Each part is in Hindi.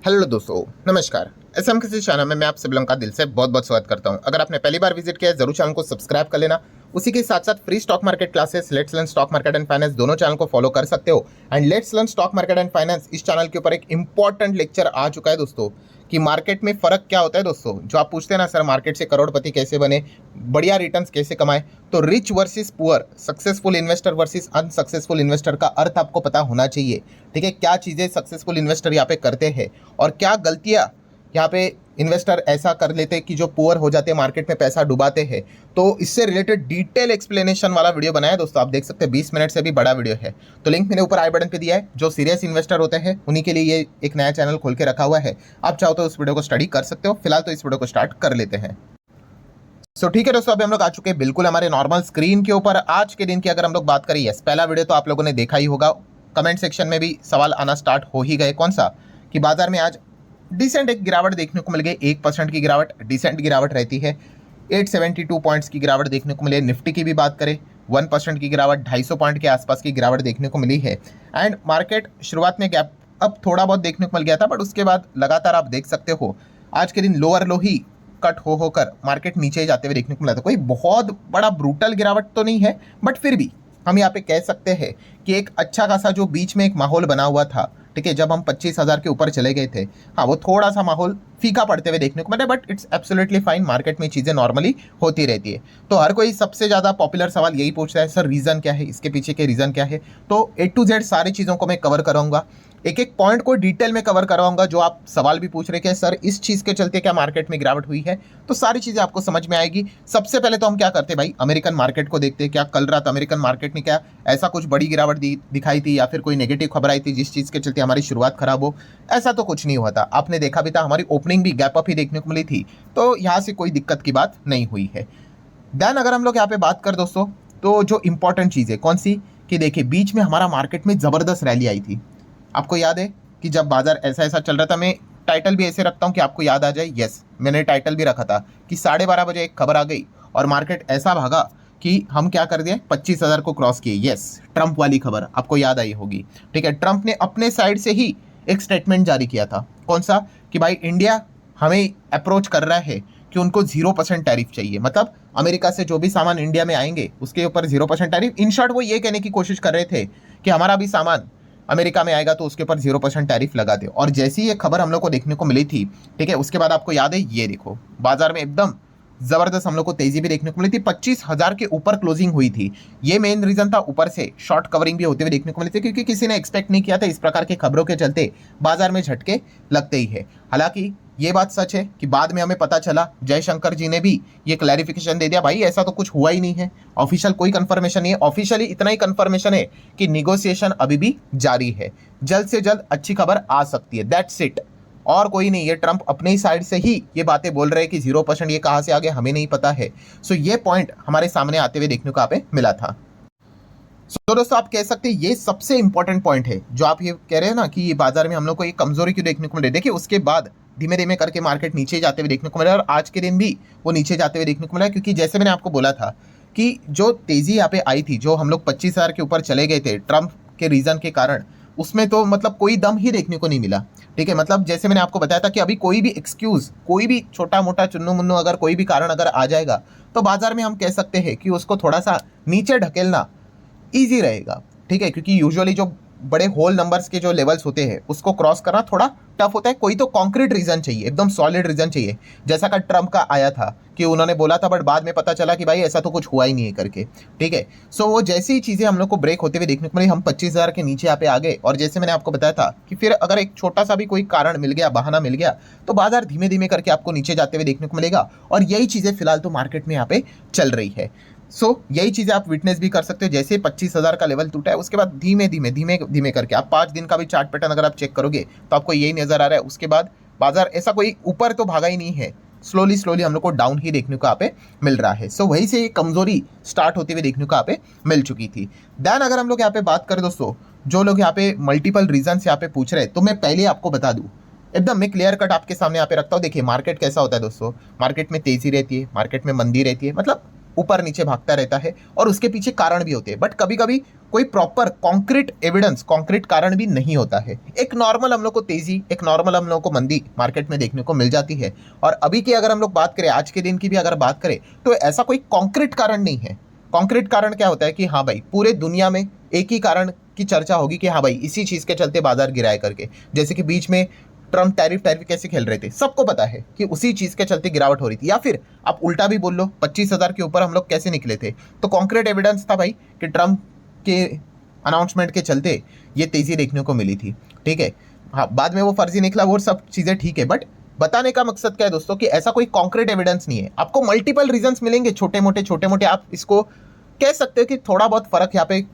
हेलो दोस्तों, नमस्कार। एसएम किसी चैनल में मैं आप सभी लोगों का दिल से बहुत बहुत स्वागत करता हूं। अगर आपने पहली बार विजिट किया है जरूर चैनल को सब्सक्राइब कर लेना। उसी के साथ साथ free stock market classes, let's learn stock market and finance दोनों चैनल को फॉलो कर सकते हो। And let's learn stock market and finance इस चैनल के ऊपर एक इंपॉर्टेंट लेक्चर आ चुका है दोस्तों, कि मार्केट में फर्क क्या होता है दोस्तों। जो आप पूछते हैं ना सर मार्केट से करोड़पति कैसे बने, बढ़िया रिटर्न्स कैसे कमाए, तो rich versus poor, successful investor versus unsuccessful investor का अर्थ आपको पता होना चाहिए। ठीक है, क्या चीज़ें सक्सेसफुल इन्वेस्टर यहाँ पे करते हैं और क्या गलतियाँ यहाँ पे इन्वेस्टर ऐसा कर लेते हैं कि जो पुअर हो जाते हैं, मार्केट में पैसा डुबाते हैं। तो इससे रिलेटेड डिटेल एक्सप्लेनेशन वाला वीडियो बनाया है दोस्तों, आप देख सकते हैं 20 मिनट से भी बड़ा वीडियो है। तो लिंक मैंने ऊपर आई बटन पे दिया है। जो सीरियस इन्वेस्टर होते हैं उन्हीं के लिए ये एक नया चैनल खोल के रखा हुआ है। आप चाहो तो उस वीडियो को स्टडी कर सकते हो। फिलहाल तो इस वीडियो को स्टार्ट कर लेते हैं। सो ठीक है दोस्तों, अभी हम लोग आ चुके हैं बिल्कुल हमारे नॉर्मल स्क्रीन के ऊपर। आज के दिन की अगर हम लोग बात करें, यस पहला वीडियो तो आप लोगों ने देखा ही होगा। कमेंट सेक्शन में भी सवाल आना स्टार्ट हो ही गए। कौन सा? कि बाजार में आज डिसेंट एक गिरावट देखने को मिल गई। 1% की गिरावट, डिसेंट गिरावट रहती है। 872 पॉइंट्स की गिरावट देखने को मिली। निफ्टी की भी बात करें 1% की गिरावट, 250 पॉइंट के आसपास की गिरावट देखने को मिली है। एंड मार्केट शुरुआत में गैप अब थोड़ा बहुत देखने को मिल गया था, बट उसके बाद लगातार आप देख सकते हो आज के दिन लोअर लो ही कट हो होकर मार्केट नीचे जाते हुए देखने को मिला था। कोई बहुत बड़ा ब्रूटल गिरावट तो नहीं है, बट फिर भी हम यहाँ पे कह सकते हैं कि एक अच्छा खासा जो बीच में एक माहौल बना हुआ था, ठीक है, जब हम 25,000 के ऊपर चले गए थे, हाँ वो थोड़ा सा माहौल फीका पड़ते हुए देखने को मिला। But it's absolutely fine, market में चीज़ें नॉर्मली होती रहती है। तो हर कोई सबसे ज़्यादा पॉपुलर सवाल यही पूछता है, सर रीज़न क्या है, इसके पीछे के रीज़न क्या है। तो ए टू जेड सारी चीज़ों को मैं कवर करूँगा, एक एक पॉइंट को डिटेल में कवर करवाऊंगा। जो आप सवाल भी पूछ रहे कि सर इस चीज़ के चलते क्या मार्केट में गिरावट हुई है, तो सारी चीज़ें आपको समझ में आएगी। सबसे पहले तो हम क्या करते हैं भाई, अमेरिकन मार्केट को देखते हैं। क्या कल रात अमेरिकन मार्केट में क्या ऐसा कुछ बड़ी गिरावट दिखाई थी, या फिर कोई नेगेटिव खबर आई थी जिस चीज़ के चलते हमारी शुरुआत खराब हो? ऐसा तो कुछ नहीं हुआ था। आपने देखा भी था, हमारी ओपनिंग भी गैप अप ही देखने को मिली थी। तो यहाँ से कोई दिक्कत की बात नहीं हुई है। देन अगर हम लोग यहाँ पे बात करें दोस्तों, तो जो इंपॉर्टेंट चीज़ है कौन सी, कि देखिए बीच में हमारा मार्केट में ज़बरदस्त रैली आई थी। आपको याद है कि जब बाजार ऐसा ऐसा चल रहा था, मैं टाइटल भी ऐसे रखता हूँ कि आपको याद आ जाए। यस, मैंने टाइटल भी रखा था कि 12:30 बजे एक खबर आ गई और मार्केट ऐसा भागा कि हम क्या कर दिए, 25,000 को क्रॉस किए। यस, ट्रंप वाली खबर आपको याद आई होगी। ठीक है, ट्रंप ने अपने साइड से ही एक स्टेटमेंट जारी किया था। कौन सा? कि भाई इंडिया हमें अप्रोच कर रहा है कि उनको 0% टैरिफ चाहिए। मतलब अमेरिका से जो भी सामान इंडिया में आएंगे उसके ऊपर 0% टैरिफ। इन शॉर्ट वो ये कहने की कोशिश कर रहे थे कि हमारा भी सामान अमेरिका में आएगा तो उसके ऊपर 0% टैरिफ लगा दे। और जैसी ये खबर हम लोग को देखने को मिली थी, ठीक है, उसके बाद आपको याद है, ये देखो बाजार में एकदम जबरदस्त हम लोग को तेजी भी देखने को मिली थी। 25,000 के ऊपर क्लोजिंग हुई थी। ये मेन रीजन था, ऊपर से शॉर्ट कवरिंग भी होते हुए देखने को मिली थी, क्योंकि किसी ने एक्सपेक्ट नहीं किया था इस प्रकार के खबरों के चलते बाजार में झटके लगते ही है। हालांकि ये बात सच है कि बाद में हमें पता चला, जयशंकर जी ने भी ये क्लैरिफिकेशन दे दिया, भाई ऐसा तो कुछ हुआ ही नहीं है, ऑफिशियल कोई कंफर्मेशन नहीं है। ऑफिशियली इतना ही कंफर्मेशन है कि निगोशिएशन अभी भी जारी है, जल्द से जल्द अच्छी खबर आ सकती है, दैट्स इट, और कोई नहीं। ये ट्रंप अपने ही साइड से ही ये बातें बोल रहे हैं कि 0% ये कहाँ से आ गया हमें नहीं पता है। सो ये पॉइंट हमारे सामने आते हुए देखने को यहाँ पे मिला था। तो दोस्तों आप कह सकते हैं ये सबसे इंपॉर्टेंट पॉइंट है, जो आप ये कह रहे हैं ना कि ये बाजार में हम लोग को ये कमजोरी क्यों देखने को मिल रही है। देखिए उसके बाद धीमे धीमे करके मार्केट नीचे जाते हुए देखने को मिला, और आज के दिन भी वो नीचे जाते हुए देखने को मिला। क्योंकि जैसे मैंने आपको बोला था कि जो तेजी यहाँ पे आई थी, जो हम लोग 25,000 के ऊपर चले गए थे ट्रंप के रीजन के कारण, उसमें तो मतलब कोई दम ही देखने को नहीं मिला। ठीक है, मतलब जैसे मैंने आपको बताया था कि अभी कोई भी एक्सक्यूज, कोई भी छोटा मोटा चुन्नू मुन्नू अगर कोई भी कारण अगर आ जाएगा, तो बाजार में हम कह सकते हैं कि उसको थोड़ा सा नीचे ढकेलना ईजी रहेगा। ठीक है, क्योंकि यूजुअली जो बड़े होल नंबर्स के जो लेवल्स होते हैं उसको क्रॉस करना थोड़ा टफ होता है। कोई तो कॉन्क्रीट रीजन चाहिए, एकदम सॉलिड रीजन चाहिए, जैसा का ट्रंप का आया था कि उन्होंने बोला था बट बाद में पता चला कि भाई ऐसा तो कुछ हुआ ही नहीं है करके। ठीक है, सो वो जैसी ही चीज़ें हम लोग को ब्रेक होते हुए देखने को मिली, हम 25,000 के नीचे यहाँ पे आ गए। और जैसे मैंने आपको बताया था कि फिर अगर एक छोटा सा भी कोई कारण मिल गया, बहाना मिल गया, तो बाजार धीमे धीमे करके आपको नीचे जाते हुए देखने को मिलेगा। और यही चीज़ें फिलहाल तो मार्केट में यहाँ पे चल रही है। यही चीज़ें आप विटनेस भी कर सकते हो। जैसे 25,000 का लेवल टूटा है, उसके बाद धीमे धीमे धीमे धीमे करके आप 5 दिन का भी चार्ट पैटर्न अगर आप चेक करोगे तो आपको यही नज़र आ रहा है। उसके बाद बाजार ऐसा कोई ऊपर तो भागा ही नहीं है, स्लोली स्लोली हम लोग को डाउन ही देखने को यहाँ पे मिल रहा है। वहीं से ये कमजोरी स्टार्ट होते हुए देखने को यहाँ पे मिल चुकी थी। देन अगर हम लोग यहाँ पे बात करें दोस्तों, जो लोग यहाँ पे मल्टीपल रीजन यहाँ पे पूछ रहे हैं, तो मैं पहले आपको बता दूँ, एकदम मैं क्लियर कट आपके सामने यहाँ पे रखता हूँ। देखिए मार्केट कैसा होता है दोस्तों, मार्केट में तेजी रहती है, मार्केट में मंदी रहती है, मतलब ऊपर नीचे भागता रहता है और उसके पीछे कारण भी होते हैं, बट कभी कभी कोई प्रॉपर कॉन्क्रीट एविडेंस, कॉन्क्रीट कारण भी नहीं होता है। एक नॉर्मल हम लोग को तेजी, एक नॉर्मल हम लोग को मंदी मार्केट में देखने को मिल जाती है। और अभी की अगर हम लोग बात करें, आज के दिन की भी अगर बात करें, तो ऐसा कोई कॉन्क्रीट कारण नहीं है। कॉन्क्रीट कारण क्या होता है कि हाँ भाई पूरे दुनिया में एक ही कारण की चर्चा होगी कि हाँ भाई इसी चीज़ के चलते बाजार गिराया करके। जैसे कि बीच में ट्रम्प टैरिफ कैसे खेल रहे थे, सबको पता है कि उसी चीज़ के चलते गिरावट हो रही थी। या फिर आप उल्टा भी बोल लो, 25,000 के ऊपर हम लोग कैसे निकले थे, तो कॉन्क्रीट एविडेंस था भाई कि ट्रम्प के अनाउंसमेंट के चलते ये तेज़ी देखने को मिली थी। ठीक है, हाँ बाद में वो फर्जी निकला, वो सब चीज़ें ठीक है, बट बताने का मकसद क्या है दोस्तों कि ऐसा कोई कॉन्क्रीट एविडेंस नहीं है। आपको मल्टीपल रीजंस मिलेंगे, छोटे मोटे आप इसको कह सकते हो कि थोड़ा बहुत फर्क यहाँ पे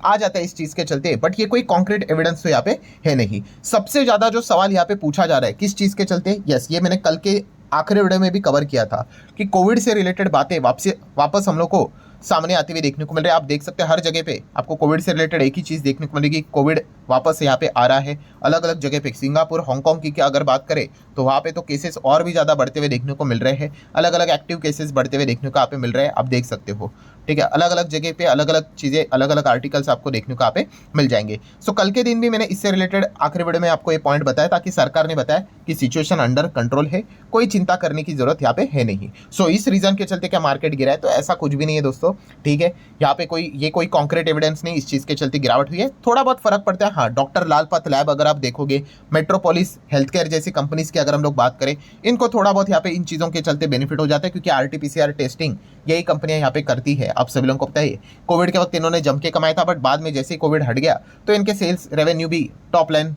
आ जाता है इस चीज़ के चलते, बट ये कोई कॉन्क्रीट एविडेंस तो यहाँ पे है नहीं। सबसे ज़्यादा जो सवाल यहाँ पे पूछा जा रहा है किस चीज़ के चलते, यस ये मैंने कल के आखिरी वीडियो में भी कवर किया था कि कोविड से रिलेटेड बातें वापस हम लोग को सामने आते हुए देखने को मिल रहा है। आप देख सकते हैं हर जगह पे आपको कोविड से रिलेटेड एक ही चीज़ देखने को मिलेगी, कोविड वापस यहाँ पे आ रहा है अलग अलग जगह पे। सिंगापुर, हांगकांग की क्या अगर बात करें तो वहाँ पे तो केसेस और भी ज़्यादा बढ़ते हुए देखने को मिल रहे हैं, अलग अलग एक्टिव केसेस बढ़ते हुए देखने को यहाँ पे मिल रहे हैं, आप देख सकते हो। ठीक है, अलग अलग जगह पे अलग अलग चीज़ें, अलग अलग आर्टिकल्स आपको देखने को यहाँ पे मिल जाएंगे। सो कल के दिन भी मैंने इससे रिलेटेड आखिरी वीडियो में आपको ये पॉइंट बताया ताकि सरकार ने बताया कि सिचुएशन अंडर कंट्रोल है, कोई चिंता करने की जरूरत यहाँ पे है नहीं। सो इस रीजन के चलते क्या मार्केट गिरा है, तो ऐसा कुछ भी नहीं है दोस्तों। ठीक है, यहाँ पे कोई कॉन्क्रीट एविडेंस नहीं, इस चीज़ के चलते गिरावट हुई है, थोड़ा बहुत फर्क पड़ता है। हाँ, डॉक्टर लाल लैब अगर आप देखोगे, मेट्रोपोलिस हेल्थ केयर जैसी कंपनीज की अगर हम लोग बात करें, इनको थोड़ा बहुत यहाँ पे इन चीज़ों के चलते बेनिफिट हो जाता है क्योंकि RT-PCR टेस्टिंग यही कंपनियां यहाँ पे करती है। आप सभी लोगों को पता है कोविड के वक्त इन्होंने जम के कमाया था, बट बाद में जैसे ही कोविड हट गया तो इनके सेल्स रेवेन्यू भी टॉप लाइन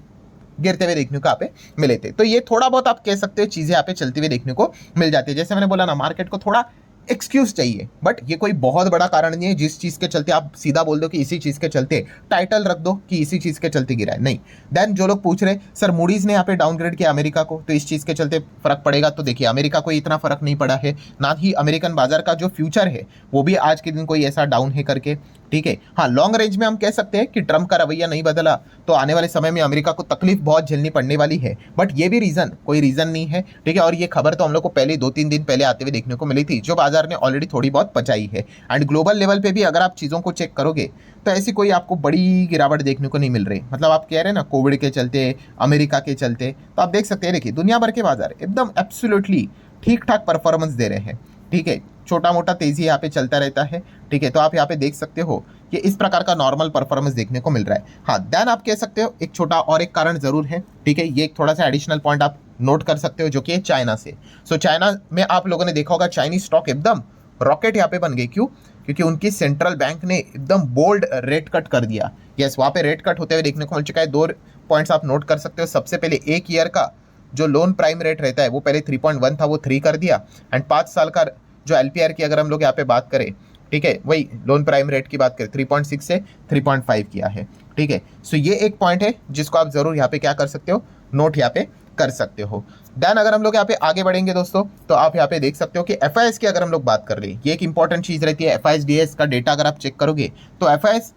गिरते हुए देखने को यहाँ पे मिले थे। तो ये थोड़ा बहुत आप कह सकते हो चीज़ें यहाँ पे चलती हुई देखने को मिल जाती है। जैसे मैंने बोला ना, मार्केट को थोड़ा एक्सक्यूज चाहिए, बट ये कोई बहुत बड़ा कारण नहीं है जिस चीज़ के चलते आप सीधा बोल दो कि इसी चीज़ के चलते, टाइटल रख दो कि इसी चीज़ के चलते गिरा है, नहीं। देन जो लोग पूछ रहे सर मूडीज़ ने यहाँ पे डाउनग्रेड किया अमेरिका को, तो इस चीज़ के चलते फर्क पड़ेगा, तो देखिए अमेरिका को इतना फर्क नहीं पड़ा है, ना ही अमेरिकन बाजार का जो फ्यूचर है वो भी आज के दिन कोई ऐसा डाउन है करके। ठीक है, हाँ लॉन्ग रेंज में हम कह सकते हैं कि ट्रम्प का रवैया नहीं बदला तो आने वाले समय में अमेरिका को तकलीफ बहुत झेलनी पड़ने वाली है, बट ये भी कोई रीजन नहीं है। ठीक है, और ये खबर तो हम लोग को पहले 2-3 दिन पहले आते हुए देखने को मिली थी, जो बाजार ने ऑलरेडी थोड़ी बहुत पचाई है। एंड ग्लोबल लेवल पे भी अगर आप चीज़ों को चेक करोगे तो ऐसी कोई आपको बड़ी गिरावट देखने को नहीं मिल रही। मतलब आप कह रहे हैं ना कोविड के चलते, अमेरिका के चलते, तो आप देख सकते हैं, देखिए दुनिया भर के बाजार एकदम एब्सोल्युटली ठीक ठाक परफॉर्मेंस दे रहे हैं। ठीक है, छोटा मोटा तेजी यहाँ पे चलता रहता है। ठीक है, तो आप यहाँ पे देख सकते हो कि इस प्रकार का नॉर्मल परफॉर्मेंस देखने को मिल रहा है। हाँ देन आप कह सकते हो एक छोटा और एक कारण जरूर है। ठीक है, ये एक थोड़ा सा एडिशनल पॉइंट आप नोट कर सकते हो जो कि है चाइना से। सो चाइना में आप लोगों ने देखा होगा चाइनीज स्टॉक एकदम रॉकेट यहाँ पे बन गई। क्यों? क्योंकि उनकी सेंट्रल बैंक ने एकदम बोल्ड रेट कट कर दिया। यस, वहाँ पे रेट कट होते हुए देखने को मिल चुका है। 2 पॉइंट्स आप नोट कर सकते हो। सबसे पहले 1 ईयर का जो लोन प्राइम रेट रहता है वो पहले 3.1 था, वो 3 कर दिया। एंड 5 साल का जो LPR की अगर हम लोग यहाँ पे बात करें, ठीक है, वही लोन प्राइम रेट की बात करें 3.6 से 3.5 किया है। ठीक है, सो ये एक पॉइंट है जिसको आप जरूर यहाँ पे क्या कर सकते हो, नोट यहाँ पे कर सकते हो। देन अगर हम लोग यहाँ पे आगे बढ़ेंगे दोस्तों, तो आप यहाँ पे देख सकते हो कि FIS की अगर हम लोग बात कर रहे हैं, ये एक इंपॉर्टेंट चीज़ रहती है। FIS-DS का डेटा अगर आप चेक करोगे तो FIS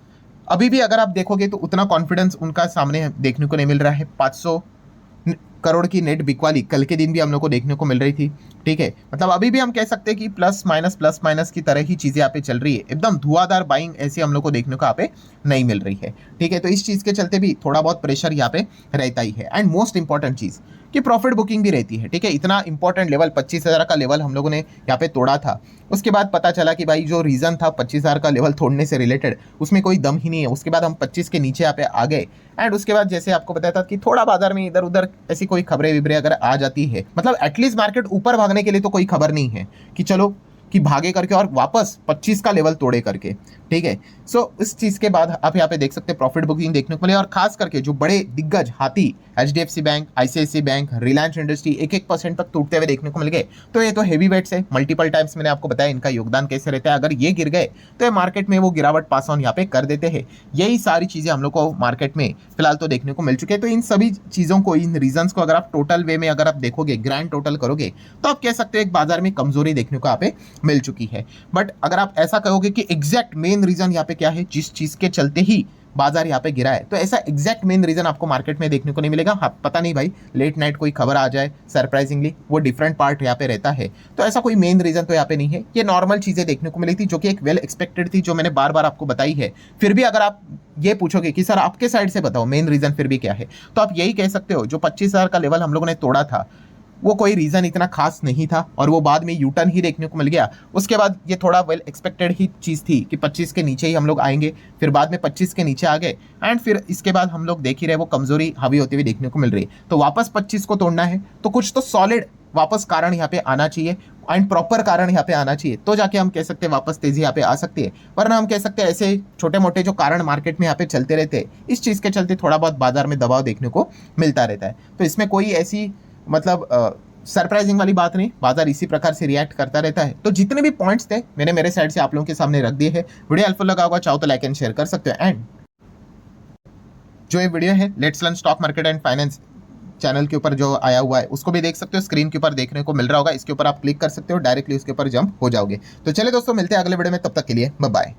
अभी भी अगर आप देखोगे तो उतना कॉन्फिडेंस उनका सामने देखने को नहीं मिल रहा है। 500 करोड़ की नेट बिकवाली कल के दिन भी हम लोग को देखने को मिल रही थी। ठीक है, मतलब अभी भी हम कह सकते हैं कि प्लस माइनस की तरह ही चीज़ें यहाँ पे चल रही है। एकदम धुआंधार बाइंग ऐसी हम लोग को देखने को यहाँ पे नहीं मिल रही है। ठीक है, तो इस चीज़ के चलते भी थोड़ा बहुत प्रेशर यहाँ पे रहता ही है। एंड मोस्ट इंपॉर्टेंट चीज़ कि प्रॉफिट बुकिंग भी रहती है। ठीक है, इतना इंपॉर्टेंट लेवल 25,000 का लेवल हम लोगों ने यहाँ पे तोड़ा था, उसके बाद पता चला कि भाई जो रीज़न था 25,000 का लेवल तोड़ने से रिलेटेड, उसमें कोई दम ही नहीं है। उसके बाद हम 25 के नीचे यहाँ पे आ गए। एंड उसके बाद जैसे आपको बताया था कि थोड़ा बाजार में इधर उधर ऐसी कोई खबरें विबरें अगर आ जाती है, मतलब एटलीस्ट मार्केट ऊपर भागने के लिए तो कोई खबर नहीं है कि चलो कि भागे करके और वापस 25 का लेवल तोड़े करके। ठीक है, सो इस चीज़ के बाद आप यहाँ पे देख सकते हैं प्रॉफिट बुकिंग देखने को मिले। और खास करके जो बड़े दिग्गज हाथी HDFC bank, ICICI bank, Reliance industry 1% तक टूटते हुए देखने को मिल गए। तो ये तो हेवी वेट्स है, मल्टीपल टाइम्स मैंने आपको बताया इनका योगदान कैसे रहता है। अगर ये गिर गए तो ये मार्केट में वो गिरावट पास ऑन यहाँ पे कर देते हैं। यही सारी चीज़ें हम लोग को मार्केट में फिलहाल तो देखने को मिल चुके हैं। तो इन सभी चीज़ों को, इन रीजंस को अगर आप टोटल वे में अगर आप देखोगे, ग्रैंड टोटल करोगे, तो आप कह सकते हो एक बाजार में कमजोरी देखने को यहाँ पे मिल चुकी है। बट अगर आप ऐसा कहोगे कि एग्जैक्ट मेन रीजन यहाँ पे क्या है जिस चीज़ के चलते ही बाजार यहाँ पे गिरा है। तो ऐसा एग्जैक्ट मेन रीजन आपको मार्केट में देखने को नहीं मिलेगा। हाँ, पता नहीं भाई, लेट नाइट कोई खबर आ जाए सरप्राइजिंगली, वो डिफरेंट पार्ट यहाँ पे रहता है। तो ऐसा कोई मेन रीजन तो यहाँ पे नहीं है, ये नॉर्मल चीजें देखने को मिली थी जो कि एक वेल एक्सपेक्टेड थी, जो मैंने बार बार आपको बताई है। फिर भी अगर आप ये पूछोगे कि सर आपके साइड से बताओ मेन रीजन फिर भी क्या है, तो आप यही कह सकते हो जो 25,000 का लेवल हम लोगों ने तोड़ा था वो कोई रीजन इतना खास नहीं था और वो बाद में यू टर्न ही देखने को मिल गया। उसके बाद ये थोड़ा वेल एक्सपेक्टेड ही चीज़ थी कि 25 के नीचे ही हम लोग आएंगे, फिर बाद में 25 के नीचे आ गए एंड फिर इसके बाद हम लोग देख ही रहे वो कमजोरी हावी होती हुई देखने को मिल रही है। तो वापस 25 को तोड़ना है तो कुछ तो सॉलिड वापस कारण यहाँ पे आना चाहिए एंड प्रॉपर कारण यहाँ पे आना चाहिए, तो जाके हम कह सकते हैं वापस तेजी यहाँ पे आ सकती है। वरना हम कह सकते हैं ऐसे छोटे मोटे जो कारण मार्केट में यहाँ पे चलते रहते हैं, इस चीज़ के चलते थोड़ा बहुत बाजार में दबाव देखने को मिलता रहता है। तो इसमें कोई ऐसी मतलब सरप्राइजिंग वाली बात नहीं, बाजार इसी प्रकार से रिएक्ट करता रहता है। तो जितने भी पॉइंट्स थे मैंने मेरे साइड से आप लोगों के सामने रख दिए हैं। वीडियो हेल्पफुल लगा होगा, चाहो तो लाइक एंड शेयर कर सकते हो। एंड जो ये वीडियो है let's learn stock market and finance channel के ऊपर जो आया हुआ है उसको भी देख सकते हो, स्क्रीन के ऊपर देखने को मिल रहा होगा, इसके ऊपर आप क्लिक कर सकते हो, डायरेक्टली उसके ऊपर जंप हो जाओगे। तो चलिए दोस्तों, मिलते हैं अगले वीडियो में, तब तक के लिए बाय बाय।